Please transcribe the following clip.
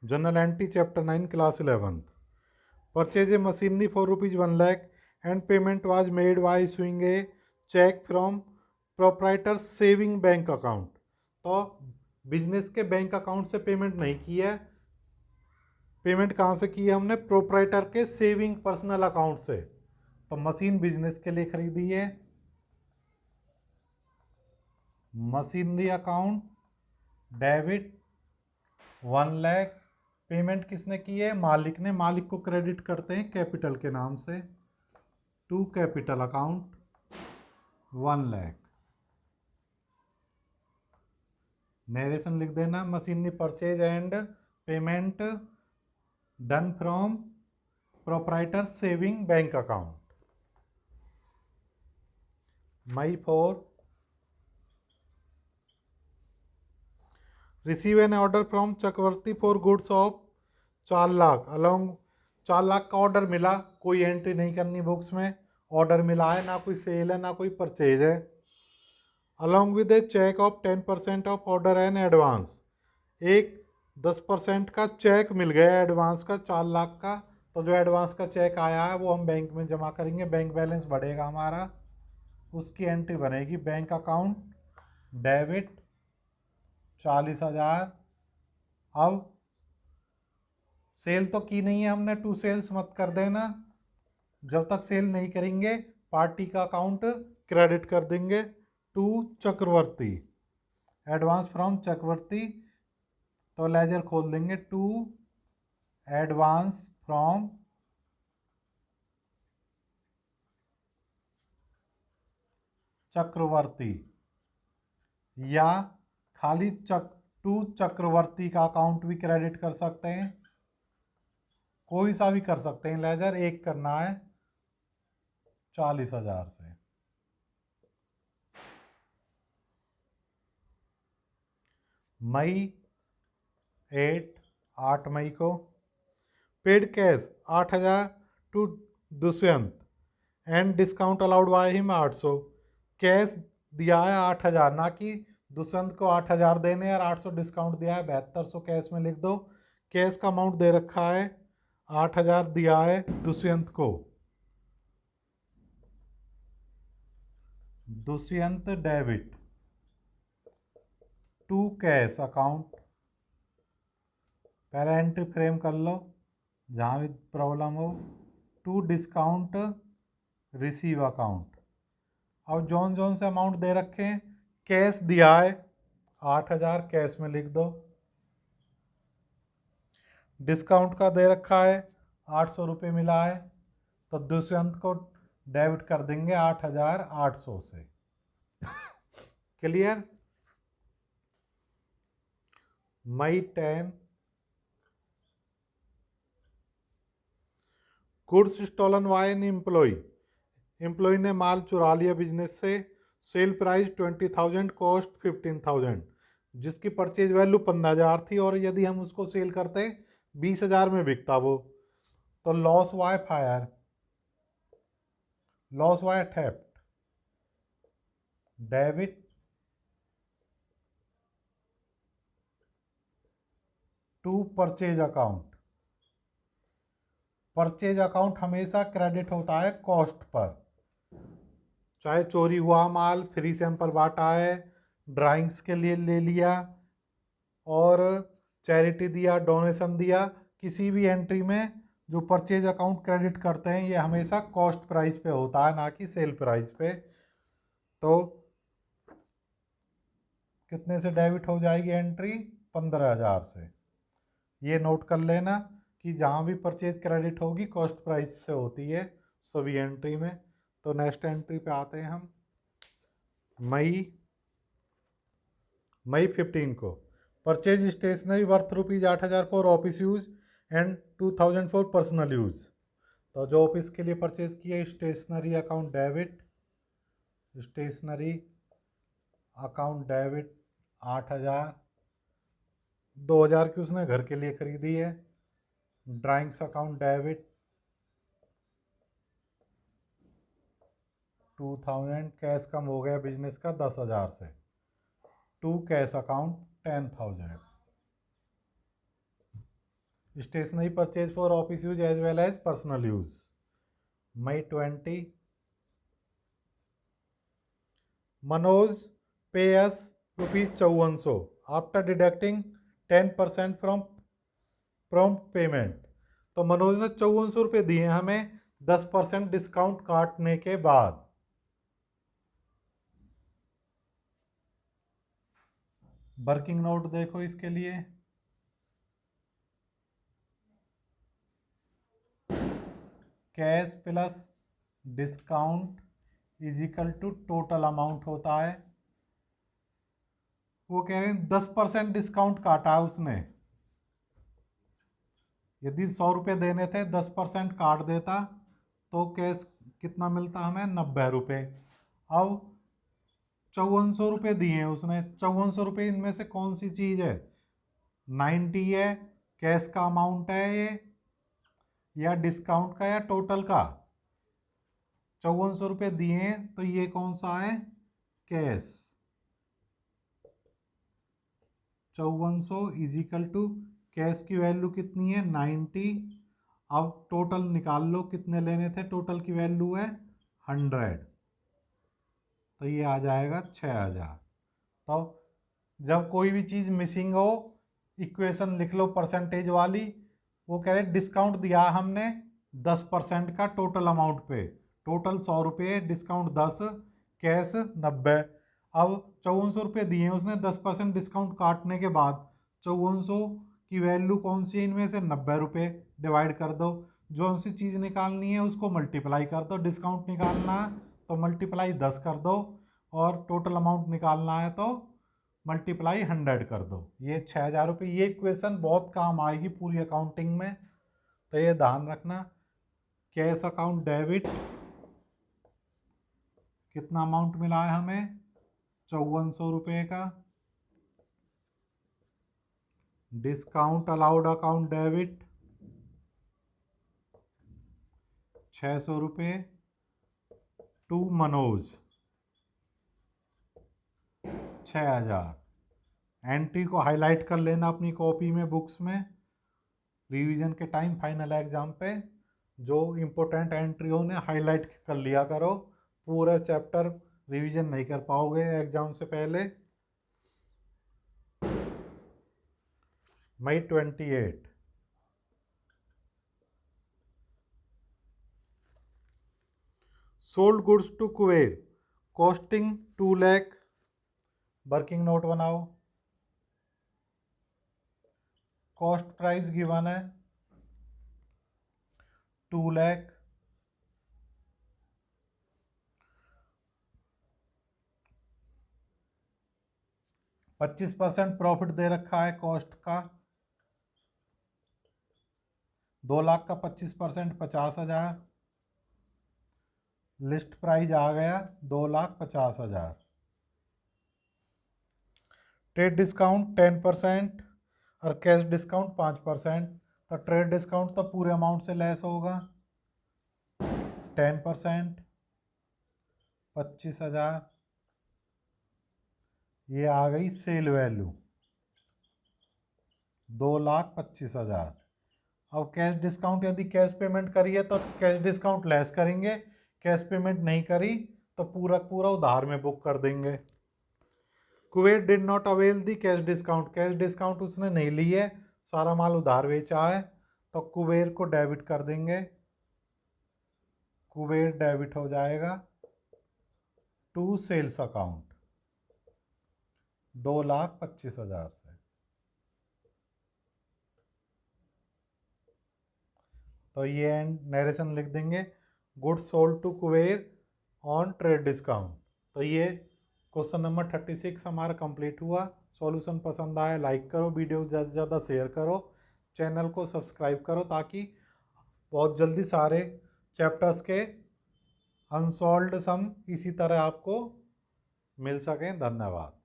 Journal entry chapter 9 class 11th. Purchase a machinery for rupees 1 lakh and payment was made by issuing a check from proprietor's saving bank account. तो business के bank account से payment नहीं की है. Payment कहाँ से की है हमने? प्रोप्राइटर के सेविंग पर्सनल अकाउंट से. तो मशीन बिजनेस के लिए खरीदी है. Machinery account debit 1 lakh. Payment किसने की है? मालिक ने. मालिक को क्रेडिट करते हैं कैपिटल के नाम से. To capital account 1 lakh. Narration लिख देना. Machinery purchase and payment done from proprietor saving bank account. May 4. Receive an order from Chakravarti for goods of 4 lakh along. 4 lakh का ऑर्डर मिला. कोई एंट्री नहीं करनी बुक्स में. ऑर्डर मिला है, ना कोई सेल है ना कोई परचेज है. Along with a cheque of 10% of order and advance. एक 10% का चेक मिल गया एडवांस का 4 लाख का. तो जो एडवांस का चेक आया है वो हम बैंक में जमा करेंगे. बैंक बैलेंस बढ़ेगा हमारा. उसकी एंट्री बनेगी बैंक अकाउंट डेबिट 40,000. अब सेल तो की नहीं है हमने. टू सेल्स मत कर देना. जब तक सेल नहीं करेंगे पार्टी का अकाउंट क्रेडिट कर देंगे. To Chakravarti. Advance from Chakravarti. तो लेजर खोल देंगे. To advance from Chakravarti. या खाली टू चक्रवर्ती का अकाउंट भी क्रेडिट कर सकते हैं. कोई सा भी कर सकते हैं. लेजर एक करना है 40,000 से. मई 8 मई को paid cash 8,000 to Dushyant and discount allowed by him 800. Cash दिया है 8,000, ना कि दुष्यंत को 8,000 देने और 800 डिस्काउंट दिया है. 7200 कैश में लिख दो. कैश का अमाउंट दे रखा है 8,000 दिया है दुष्यंत को. Dushyant debit to cash account. पहले एंट्री फ्रेम कर लो जहाँ भी प्रॉब्लम हो. To discount receive account. अब जौन जौन से अमाउंट दे रखे हैं. कैश दिया है 8,000 कैश में लिख दो. डिस्काउंट का दे रखा है 800 रुपये मिला है. तो दुष्यंत को डेबिट कर देंगे 8,800 से. Clear. May 10. Goods stolen by an employee. Employee ने माल चुरा लिया बिजनेस से. Sale price 20,000, cost 15,000. जिसकी परचेज वैल्यू 15,000 थी और यदि हम उसको सेल करते 20,000 में बिकता वो. तो loss by fire. Loss by theft debit to purchase account. Purchase account हमेशा क्रेडिट होता है कॉस्ट पर. चाहे चोरी हुआ माल, फ्री सैंपल बांटा है, ड्राइंग्स के लिए ले लिया और चैरिटी दिया, डोनेशन दिया, किसी भी एंट्री में जो परचेज अकाउंट क्रेडिट करते हैं ये हमेशा कॉस्ट प्राइस पे होता है, ना कि सेल प्राइस पे. तो कितने से डेबिट हो जाएगी एंट्री? 15,000 से. ये नोट कर लेना कि जहाँ भी परचेज क्रेडिट होगी कॉस्ट प्राइस से होती है सभी एंट्री में. तो नेक्स्ट एंट्री पे आते हैं हम. मई 15 को purchase stationery worth rupees 8,000 for office use and 2,000 for personal use. तो जो ऑफिस के लिए परचेज किया stationery account debit. Stationery account debit 8,000. 2,000 की उसने घर के लिए खरीदी है. Drawings account debit 2,000. कैश कम हो गया बिजनेस का 10,000 से. To cash account 10,000. Stationery purchase for office use as well as personal use. May 20, Manoj पे अस ₹5400 आफ्टर डिडक्टिंग 10% फ्रॉम पेमेंट। तो मनोज ने ₹5400 दिए हमें 10% डिस्काउंट काटने के बाद। वर्किंग नोट देखो इसके लिए, cash plus discount is equal to total amount होता है। वो कह रहे हैं 10% डिस्काउंट काटा है उसने। यदि ₹100 देने थे, 10% काट देता तो कैश कितना मिलता हमें? ₹90। अब ₹5400 दिए हैं उसने। ₹5400 इनमें से कौन सी चीज है? 90 है, कैश का अमाउंट है ये, या डिस्काउंट का, या टोटल का? ₹5400 दिए हैं तो ये कौन सा है? Cash. 5400 is equal to cash की वैल्यू कितनी है? 90। अब टोटल निकाल लो, कितने लेने थे? टोटल की वैल्यू है 100, तो ये आ जाएगा 6000। तो जब कोई भी चीज़ मिसिंग हो, इक्वेशन लिख लो परसेंटेज वाली। वो कह रहे डिस्काउंट दिया हमने 10% का टोटल अमाउंट पे। Total ₹100, discount 10, cash 90। अब ₹5400 दिए हैं उसने 10% डिस्काउंट काटने के बाद। 5400 की वैल्यू कौन सी है इनमें से? ₹90। डिवाइड कर दो, जो सी चीज़ निकालनी है उसको मल्टीप्लाई कर दो। डिस्काउंट निकालना है तो मल्टीप्लाई 10 कर दो, और टोटल अमाउंट निकालना है तो मल्टीप्लाई 100 कर दो। ये ₹6000। ये इक्वेशन बहुत काम आएगी पूरी अकाउंटिंग में, तो ये ध्यान रखना। कैश अकाउंट डेबिट, कितना अमाउंट मिला है हमें? ₹5400 का। Discount allowed account debit ₹600 to Manoj 6000। Entry को हाईलाइट कर लेना अपनी कॉपी में, बुक्स में, रिवीजन के टाइम फाइनल एग्जाम पे जो इम्पोर्टेंट एंट्री हो उन्हें हाईलाइट कर लिया करो। पूरा चैप्टर रिवीजन नहीं कर पाओगे एग्जाम से पहले। May 28, sold goods to Kuber costing 2 lakh. Working note बनाओ। कॉस्ट प्राइस गिवन है 2 लाख। %25 प्रॉफिट दे रखा है कॉस्ट का। 2 लाख का 25% 50,000। लिस्ट प्राइस आ गया 2,50,000। ट्रेड डिस्काउंट 10% और कैश डिस्काउंट 5%। तो ट्रेड डिस्काउंट तो पूरे अमाउंट से लेस होगा। 10% 25,000। ये आ गई सेल वैल्यू 2,25,000। अब कैश डिस्काउंट, यदि कैश पेमेंट करी है तो कैश डिस्काउंट लेस करेंगे, कैश पेमेंट नहीं करी तो पूरा पूरा उधार में बुक कर देंगे। Kuber did not avail the cash discount, cash discount उसने नहीं ली है, सारा माल उधार बेचा है, तो कुबेर को डेबिट कर देंगे। कुबेर डेबिट हो जाएगा टू सेल्स अकाउंट 2,25,000 से। तो ये नरेशन लिख देंगे, goods sold to Kuber on trade discount. तो ये क्वेश्चन नंबर 36 हमारा कंप्लीट हुआ। सॉल्यूशन पसंद आया लाइक करो, वीडियो ज़्यादा से ज़्यादा शेयर करो, चैनल को सब्सक्राइब करो ताकि बहुत जल्दी सारे चैप्टर्स के अनसॉल्व्ड सम इसी तरह आपको मिल सकें। धन्यवाद।